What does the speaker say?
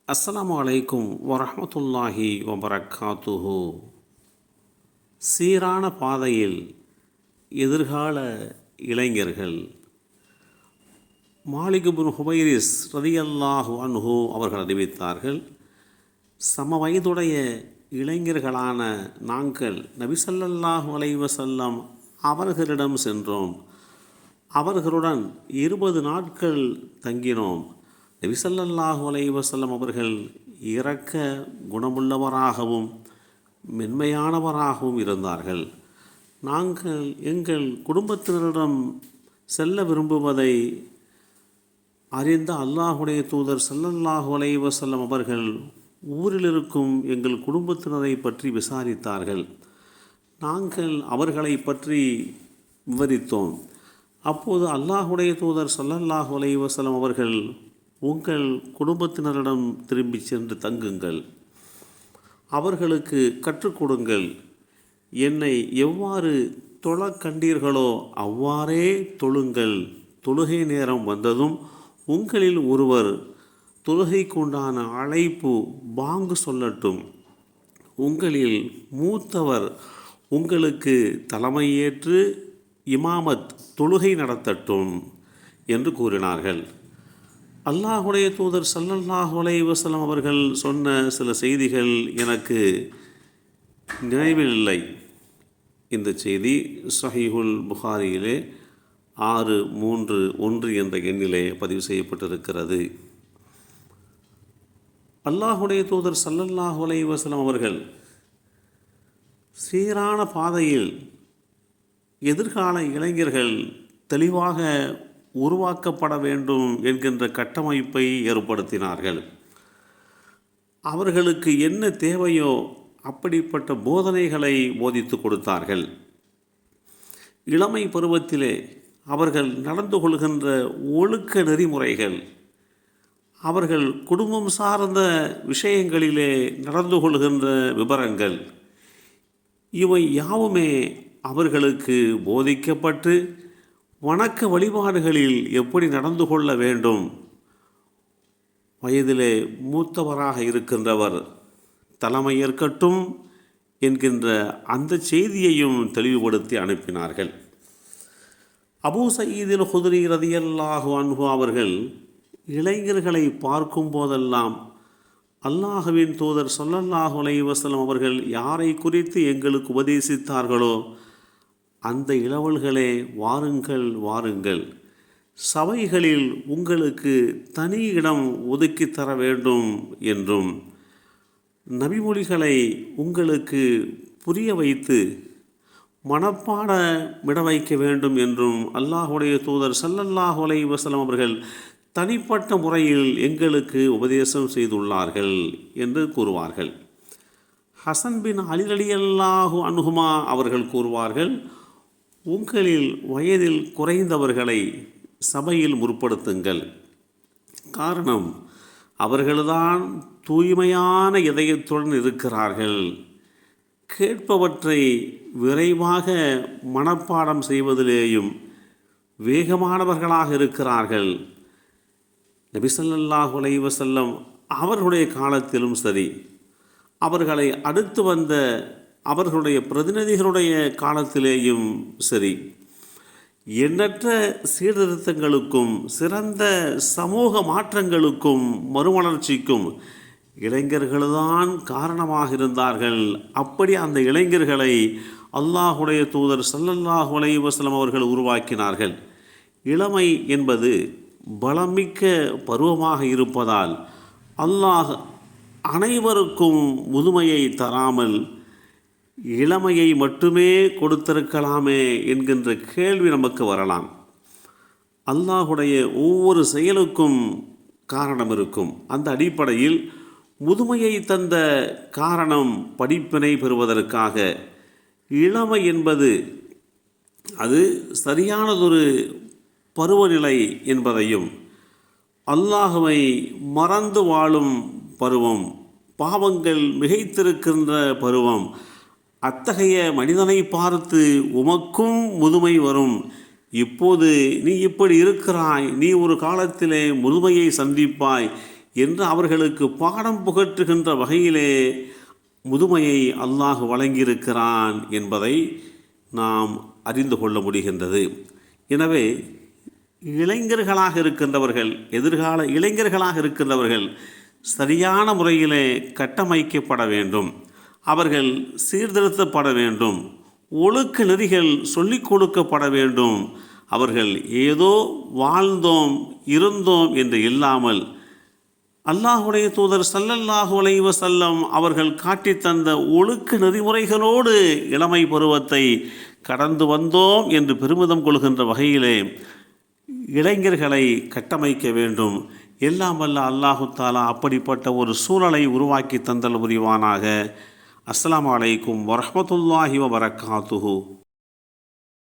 அஸ்ஸலாமு அலைக்கும் வரஹ்மத்துல்லாஹி வபரகாத்துஹு. சீரான பாதையில் எதிர்கால இளைஞர்கள். மாலிக் இப்னு ஹுவைரிஸ் ரலியல்லாஹு அன்ஹு அவர்கள் அறிவித்தார்கள், சம வயதுடைய இளைஞர்களான நாங்கள் நபி ஸல்லல்லாஹு அலைஹி வஸல்லம் அவர்களிடம் சென்றோம். அவர்களுடன் 20 நாட்கள் தங்கினோம். நபி ஸல்லல்லாஹு அலைஹி வஸல்லம் அவர்கள் இரக்க குணமுள்ளவராகவும் மென்மையானவராகவும் இருந்தார்கள். நாங்கள் எங்கள் குடும்பத்தினரிடம் செல்ல விரும்புவதை அறிந்த அல்லாஹுடைய தூதர் ஸல்லல்லாஹு அலைஹி வஸல்லம் அவர்கள் ஊரில் இருக்கும் எங்கள் குடும்பத்தினரை பற்றி விசாரித்தார்கள். நாங்கள் அவர்களை பற்றி விவரித்தோம். அப்போது அல்லாஹுடைய தூதர் ஸல்லல்லாஹு அலைஹி வஸல்லம் அவர்கள், உங்கள் குடும்பத்தினரிடம் திரும்பி சென்று தங்குங்கள், அவர்களுக்கு கற்றுக் கொடுங்கள், என்னை எவ்வாறு தொழக் கண்டீர்களோ அவ்வாறே தொழுங்கள். தொழுகை நேரம் வந்ததும் உங்களில் ஒருவர் தொழுகைக்குண்டான அழைப்பு பாங்கு சொல்லட்டும். உங்களில் மூத்தவர் உங்களுக்கு தலைமையேற்று இமாமத் தொழுகை நடத்தட்டும் என்று கூறினார்கள். அல்லாஹுடைய தூதர் ஸல்லல்லாஹு அலைஹி வஸல்லம் அவர்கள் சொன்ன சில செய்திகள் எனக்கு நினைவில் இல்லை. இந்த செய்தி ஸஹீஹுல் புகாரியிலே 631 என்ற எண்ணிலே பதிவு செய்யப்பட்டிருக்கிறது. அல்லாஹுடைய தூதர் ஸல்லல்லாஹு அலைஹி வஸல்லம் அவர்கள் சீரான பாதையில் எதிர்கால இளைஞர்கள் தெளிவாக உருவாக்கப்பட வேண்டும் என்கின்ற கட்டமைப்பை ஏற்படுத்தினார்கள். அவர்களுக்கு என்ன தேவையோ அப்படிப்பட்ட போதனைகளை போதித்து கொடுத்தார்கள். இளமை பருவத்திலே அவர்கள் நடந்து கொள்கின்ற ஒழுக்க நெறிமுறைகள், அவர்கள் குடும்பம் சார்ந்த விஷயங்களிலே நடந்து கொள்கின்ற விபரங்கள், இவை யாவுமே அவர்களுக்கு போதிக்கப்பட்டு வணக்க வழிபாடுகளில் எப்படி நடந்து கொள்ள வேண்டும், வயதிலே மூத்தவராக இருக்கின்றவர் தலைமையேற்கட்டும் என்கின்ற அந்த செய்தியையும் தெளிவுபடுத்தி அனுப்பினார்கள். அபூ சயீதில் குத்ரி ரலியல்லாஹு அன்ஹு அவர்கள் இளைஞர்களை பார்க்கும் போதெல்லாம், அல்லாஹுவின் தூதர் ஸல்லல்லாஹு அலைஹி வஸல்லம் அவர்கள் யாரை குறித்து எங்களுக்கு உபதேசித்தார்களோ அந்த இளவல்களே வாருங்கள் வாருங்கள், சபைகளில் உங்களுக்கு தனி இடம் ஒதுக்கி தர வேண்டும் என்றும், நபிமொழிகளை உங்களுக்கு புரிய வைத்து மனப்பாடமிட வைக்க வேண்டும் என்றும் அல்லாஹுடைய தூதர் ஸல்லல்லாஹு அலைஹி வஸல்லம் அவர்கள் தனிப்பட்ட முறையில் எங்களுக்கு உபதேசம் செய்துள்ளார்கள் என்று கூறுவார்கள். ஹசன் பின் அலி ரலியல்லாஹு அன்ஹுமா அவர்கள் கூறுவார்கள், உங்களில் வயதில் குறைந்தவர்களை சபையில் முற்படுத்துங்கள். காரணம், அவர்கள்தான் தூய்மையான இதயத்துடன் இருக்கிறார்கள், கேட்பவற்றை விரைவாக மனப்பாடம் செய்வதிலேயும் வேகமானவர்களாக இருக்கிறார்கள். நபி ஸல்லல்லாஹு அலைஹி வஸல்லம் அவர்களுடைய காலத்திலும் சரி, அவர்களை அடுத்து வந்த அவர்களுடைய பிரதிநிதிகளுடைய காலத்திலேயும் சரி, எண்ணற்ற சீர்திருத்தங்களுக்கும் சிறந்த சமூக மாற்றங்களுக்கும் மறுமலர்ச்சிக்கும் இளைஞர்கள்தான் காரணமாக இருந்தார்கள். அப்படி அந்த இளைஞர்களை அல்லாஹுடைய தூதர் ஸல்லல்லாஹு அலைஹி வஸல்லம் அவர்கள் உருவாக்கினார்கள். இளமை என்பது பலமிக்க பருவமாக இருப்பதால் அல்லாஹ் அனைவருக்கும் முதுமையை தராமல் இளமையை மட்டுமே கொடுத்திருக்கலாமே என்கின்ற கேள்வி நமக்கு வரலாம். அல்லாஹுடைய ஒவ்வொரு செயலுக்கும் காரணம் இருக்கும். அந்த அடிப்படையில் முதுமையை தந்த காரணம் படிப்பினை பெறுவதற்காக. இளமை என்பது அது சரியானதொரு பருவநிலை என்பதையும், அல்லாஹுவை மறந்து வாழும் பருவம், பாவங்கள் மிகைத்திருக்கின்ற பருவம், அத்தகைய மனிதனை பார்த்து உமக்கும் முதுமை வரும், இப்போது நீ இப்படி இருக்கிறாய், நீ ஒரு காலத்திலே முதுமையை சந்திப்பாய் என்று அவர்களுக்கு பாடம் புகற்றுகின்ற வகையிலே முதுமையை அல்லாஹ் வழங்கியிருக்கிறான் என்பதை நாம் அறிந்து கொள்ள முடிகின்றது. எனவே இளைஞர்களாக இருக்கின்றவர்கள், எதிர்கால இளைஞர்களாக இருக்கின்றவர்கள் சரியான முறையிலே கட்டமைக்கப்பட வேண்டும். அவர்கள் சீர்திருத்தப்பட வேண்டும். ஒழுக்க நெறிகள் சொல்லிக் கொடுக்கப்பட வேண்டும். அவர்கள் ஏதோ வாழ்ந்தோம் இருந்தோம் என்று இல்லாமல் அல்லாஹுடைய தூதர் ஸல்லல்லாஹு அலைஹி வஸல்லம் அவர்கள் காட்டித் தந்த ஒழுக்க நெறிமுறைகளோடு இளமை பருவத்தை கடந்து வந்தோம் என்று பெருமிதம் கொள்கின்ற வகையிலே இளைஞர்களை கட்டமைக்க வேண்டும். எல்லாம் வல்ல அல்லாஹு தஆலா அப்படிப்பட்ட ஒரு சூழலை உருவாக்கி தந்தல் புரிவானாக. அஸ்ஸலாமு அலைக்கும் வரஹ்மத்துல்லாஹி வபரகாத்துஹு.